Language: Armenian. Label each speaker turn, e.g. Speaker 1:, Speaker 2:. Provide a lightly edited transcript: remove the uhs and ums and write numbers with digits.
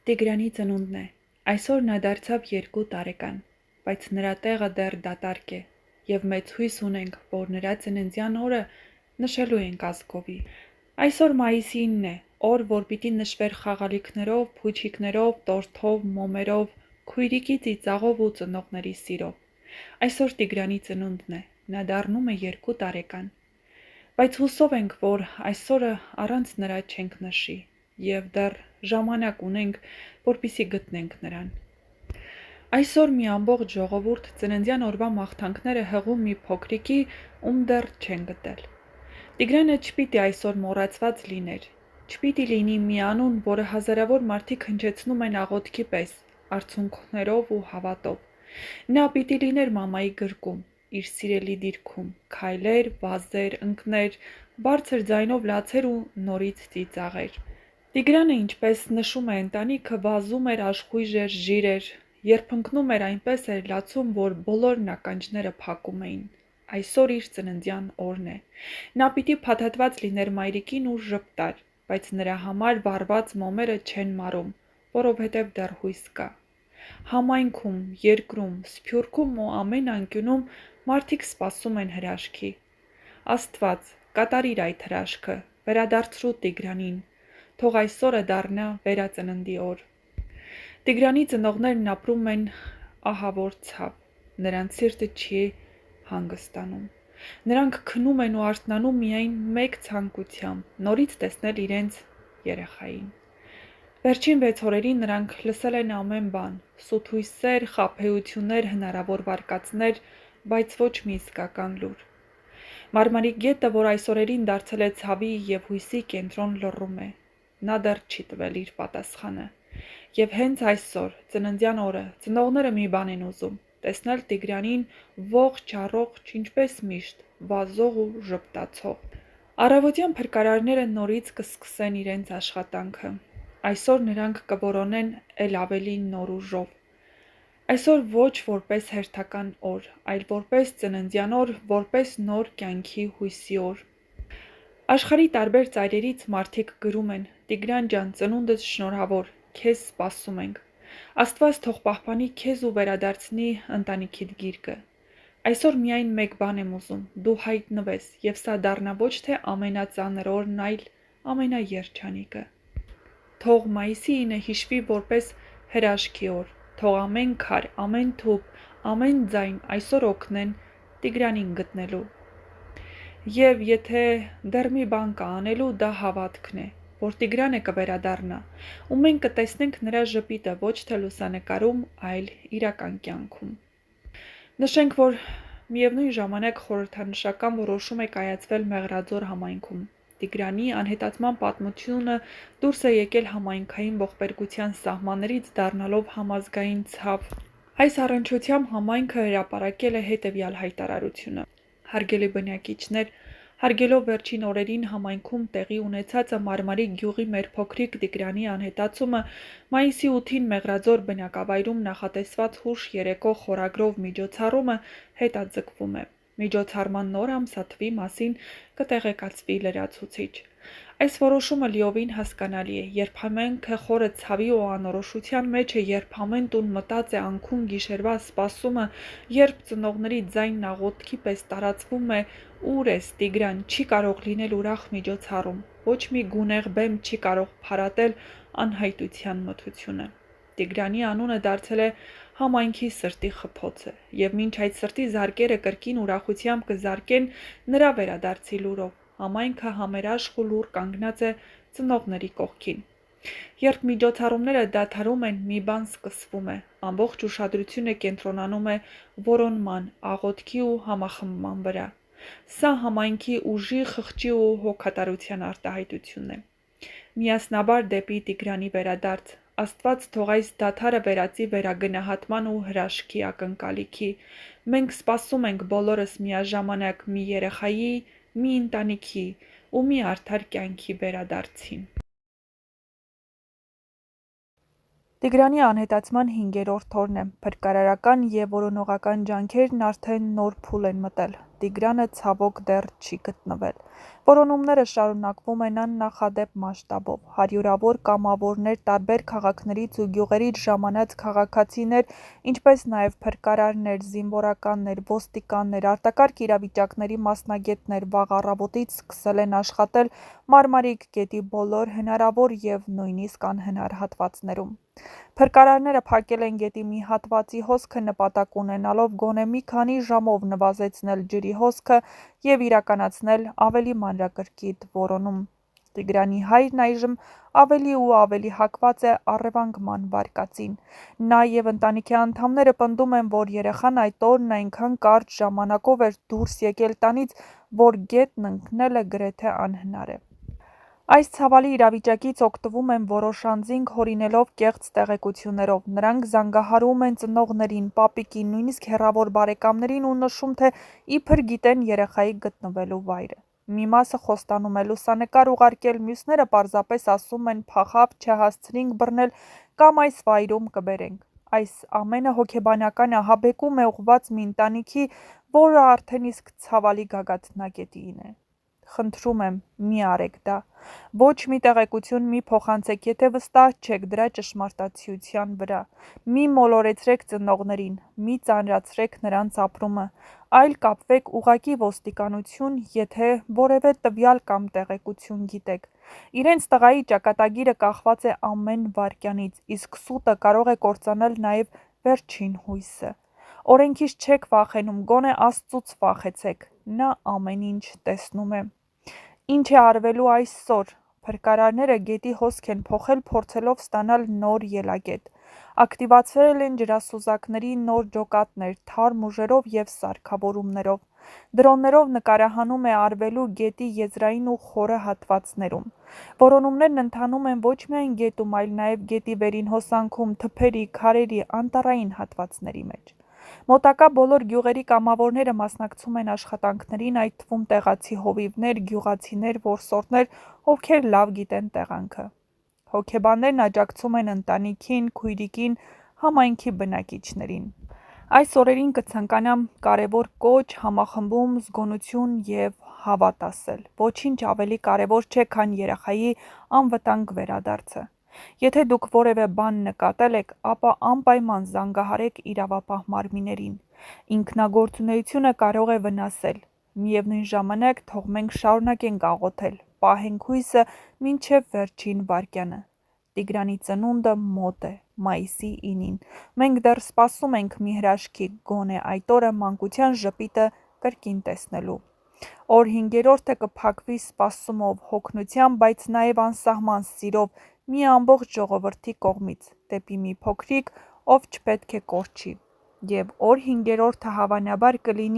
Speaker 1: Տիգրանի ծնունդն է, այսօր նա դարձավ 2 տարեկան, բայց նրա տեղը դեռ դատարկ է, և մեծ հույս ունենք, որ նրա ծննդյան օրը նշելու ենք ազգովի։ Այսօր մայիսի 9 է, օր, որ պիտի նշվեր խաղալիքներով, փուչիկներով, տորթով, մոմերով, քույրիկի ծիծաղով ու ծնողների սիրով։ Այսօր Տիգրանի ծնունդն է, նա դառնում է 2 տարեկան։ Բայց հուսով ենք, որ այսօրը առանց նրա չենք նշի, և դեռ ժամանակ ունենք, որպեսզի գտնենք նրան։ Այսօր մի ամբողջ ժողովուրդ ծննդյան օրվա մաղթանքները հղում մի փոքրիկի, ում դեռ չեն գտել։ Տիգրանը չպիտի այսօր մոռացված լիներ, չպիտի լինի մի անուն, որը հազարավոր մարդիկ հնչեցնում են աղոթքի պես, արցունքներով ու հավատով։ Նա պիտի լիներ մամայի գրկում, իր սիրելի դիրքում, քայլեր, վազեր, ընկներ, բարձր ձայնով լացեր ու նորից ծիծաղեր։ Տիգրանը, ինչպես նշում է ընտանիքը, վազում էր, աշխույժ էր, ժիր էր, երբ ընկնում էր, այնպես էր լացում, որ բոլոր ականջները փակում էին։ Այսօր իր ծննդյան օրն է։ Նա պիտի փաթաթված լիներ մայրիկին ու ժպտար, բայց նրա համար վառված մոմերը չեն մարում, որովհետև դեռ հույս կա։ Համայնքում, երկրում, Սփյուռքում ու ամեն անկյունում մարդիկ սպասում են հրաշքի։ Աստված, կատարիր այդ հրաշքը, վերադարձրու Տիգրանին, թող այսօրը դառնա վերածննդի օր։ Տիգրանի ծնողներն ապրում են ահավոր ցավ, նրանց սիրտը չի հանգստանում։ Նրանք քնում են ու արթնանում միայն մեկ ցանկությամբ՝ նորից տեսնել իրենց երեխային։ Վերջին 6 օրերին նրանք լսել են ամեն բան՝ սութույսեր, խաբեություններ, հնարավոր վարկածներ, բայց ոչ մի իսկական լուր։ Մարմարիկ գետը, որ այս օրերին դարձել է ցավի և հույսի կենտրոն, լռում է։ Նա դեռ չի տվել իր պատասխանը։ Եվ հենց այսօր, ծննդյան օրը, ծնողները մի բան են ուզում՝ տեսնել Տիգրանին ողջ առողջ, ինչպես միշտ, վազող ու ժպտացող։ Առավոտյան փրկարարները նորից կսկսեն իրենց աշխատանքը։ Այսօր նրանք կորոնեն էլ ավելի նոր ուժով։ Այսօր ոչ որպես հերթական օր, այլ որպես ծննդյան օր, որպես նոր կյանքի հույսի օր։ Աշխարհի տարբեր ծայրերից մարդիկ գրում են. «Տիգրան ջան, ծնունդդ շնորհավոր, քեզ սպասում ենք։ Աստված թող պահպանի քեզ ու վերադարձնի ընտանիքիդ գիրկը։ Այսօր միայն մեկ բան եմ ուզում՝ դու հայտնվես, և սա դառնա ոչ թե ամենածանր օրն, այլ ամենաերջանիկը։ Թող մայիսի 9-ը հիշվի որպես հրաշքի օր, թող ամեն քար, ամեն թուփ, ամեն ձայն այսօր օգնեն Տիգրանին գտնելու։ Եվ եթե դեռ մի բան կա անելու, դա հավատքն է, որ Տիգրանը կվերադառնա, ու մենք կտեսնենք նրա ժպիտը ոչ թե լուսանկարում, այլ իրական կյանքում»։ Նշենք, որ միևնույն ժամանակ խորհրդանշական որոշում է կայացվել Մեղրաձոր համայնքում։ Տիգրանի անհետացման պատմությունը դուրս է եկել համայնքային ողբերգության սահմաններից, դառնալով համազգային ցավ։ Այս առնչությամբ համայնքը հրապարակել է հետևյալ հայտարարությունը. «Հարգելի բնակիչներ, հարգելով վերջին օրերին համայնքում տեղի ունեցածը Մարմարիկ գյուղի մեր փոքրիկ Տիգրանի անհետացումը, մայիսի 8-ին Մեղրաձոր բնակավայրում նախատեսված հուշ երեկո խորագրով միջոցառումը հետաձգվում է։ Միջոցառման նոր ամսաթվի մասին կտեղեկացվի լրացուցիչ։ Այս որոշումը լիովին հասկանալի է, երբ համայնքը խորը ցավի ու անորոշության մեջ է, երբ ամեն տուն մտած է անքուն գիշերվա սպասումը, երբ ծնողների ձայնն աղոթքի պես տարածվում է «Ո՞ւր ես, Տիգրան», չի կարող լինել ուրախ միջոցառում, ոչ մի գունեղ բեմ չի կարող փարատել անհայտության մթությունը։ Տիգրանի անունը դարձել է համայնքի սրտի խփոցը, և մինչ այդ սրտի զարկերը կրկին ուրախությամբ կզարկեն նրա վերադարձի լուրով, համայնքը համերաշխ ու լուռ կանգնած է ծնողների կողքին։ Երբ միջոցառումները դադարում են, մի բան սկսվում է, ամբողջ ուշադրությունը կենտրոնանում է որոնման, աղոթքի ու համախմբման վրա։ Սա համայնքի ուժի, խղճի ու հոգատարության արտահայտությունն է։ Միասնաբար դեպի Տիգրանի վերադարձ։ Աստված թող այս դադարը վերածի վերագնահատման ու հրաշքի ակնկալիքի։ Մենք սպասում ենք բոլորս միաժամանակ մի երեխայի, մի ընտանիքի ու մի արդար կյանքի վերադարձին։ Տիգրանի անհետացման 5-րդ օրն է, փրկարարական և որոնողական ջանքերն արդեն նոր փուլ են մտել։ Տիգրանը ցավոք դեռ չի գտնվել։ Որոնումները շարունակվում են աննախադեպ մասշտաբով։ Հարյուրավոր կամավորներ, տարբեր քաղաքներից ու գյուղերից ժամանած քաղաքացիներ, ինչպես նաև փրկարարներ, զինվորականներ, ոստիկաններ, արտակարգ իրավիճակների մասնագետներ վաղ առավոտից սկսել են աշխատել Մարմարիկ գետի բոլոր հնարավոր և նույնիսկ անհնար հատվածներում։ Փրկարարները փակել են գետի մի հատվածի հոսքը նպատակ ունենալով գոնե մի քանի ժամով նվազեցնել ջրի հոսքը և իրականացնել ավելի մանրակրկիտ որոնում։ Տիգրանի հայրն այժմ ավելի ու ավելի հակված է առևանգման վարկածին։ Նա և ընտանիքի անդամները պնդում են, որ երեխան այդ օրն այնքան կարճ ժամանակով էր դուրս եկել տանից, որ գետն ընկնելը գրեթե անհնար է։ Այս ցավալի իրավիճակից օգտվում են որոշ անձինք հորինելով կեղծ տեղեկություններով։ Նրանք զանգահարում են ծնողներին, պապիկին, նույնիսկ հեռավոր բարեկամներին ու նշում, թե իբր գիտեն երեխայի գտնվելու վայրը։ Մի մասը խոստանում է լուսանկար ուղարկել, մյուսները պարզապես ասում են փախավ, չհասցրինք բռնել կամ այս վայրում կբերենք։ Այս ամենը հոգեբանական ահաբեկում է ուղղված մի ընտանիքի, որը արդեն իսկ ցավալի գագաթնակետին է։ Խնդրում եմ, մի արեք դա։ Ոչ մի տեղեկություն մի փոխանցեք, եթե վստահ չեք դրա ճշմարտացիության վրա։ Մի մոլորեցրեք ծնողներին, մի ծանրացրեք նրանց ապրումը, այլ կապվեք ուղղակի ոստիկանություն, եթե որևէ տվյալ կամ տեղեկություն գիտեք։ Իրենց տղայի ճակատագիրը կախված է ամեն վայրկյանից, իսկ սուտը կարող է կործանել նաև վերջին հույսը։ Օրենքից չեք վախենում, գոնե Աստծուց վախեցեք, նա ամեն ինչ տեսնում է։ Ինչ է արվելու այսօր։ Փրկարարները գետի հոսք են փոխել, փորձելով ստանալ նոր ելակետ։ Ակտիվացվել են ջրասուզակների նոր ջոկատներ, թարմ ուժերով և սարքավորումներով։ Դրոններով նկարահանում է արվելու գետի եզրային ու խորը հատվածներում։ Որոնումներն ընթանում են ոչ միայն գետում, այլ նաև գետի վերին հոսանքում, թփերի, քարերի, անտառային հատվածների մեջ։ Մոտակա բոլոր գյուղերի կամավորները մասնակցում են աշխատանքներին, այդ թվում տեղացի հովիվներ, գյուղացիներ, որսորդներ, ովքեր լավ գիտեն տեղանքը։ Հոգեբաններն աջակցում են ընտանիքին, քույրիկին, համայնքի բնակիչներին։ Այս օրերին կցանկանամ կարևոր կոչ, համախմբում, զգոնություն և հավատ ասել։ Ոչինչ ավելի կարևոր չէ, քան երեխայի անվտանգ վերադարձը։ Եթե դուք որևէ բան նկատել եք, ապա անպայման զանգահարեք իրավապահ մարմիններին։ Ինքնագործունեությունը կարող է վնասել։ Միևնույն ժամանակ թող մենք շարունակենք աղոթել, պահենք հույսը մինչև վերջին վայրկյանը։ Տիգրանի ծնունդը մոտ է, մայիսի 9-ին։ Մենք դեռ սպասում ենք մի հրաշքի, գոնե այդ օրը մանկության ժպիտը կրկին տեսնելու։ Օր 5-րդը կփակվի սպասումով, հոգնությամբ, բայց նաև անսահման սիրով մի ամբողջ ժողովրդի կողմից, դեպի մի փոքրիկ, ով չպետք է կորչի։ Եվ օր 5-րդը հավանաբար կլինի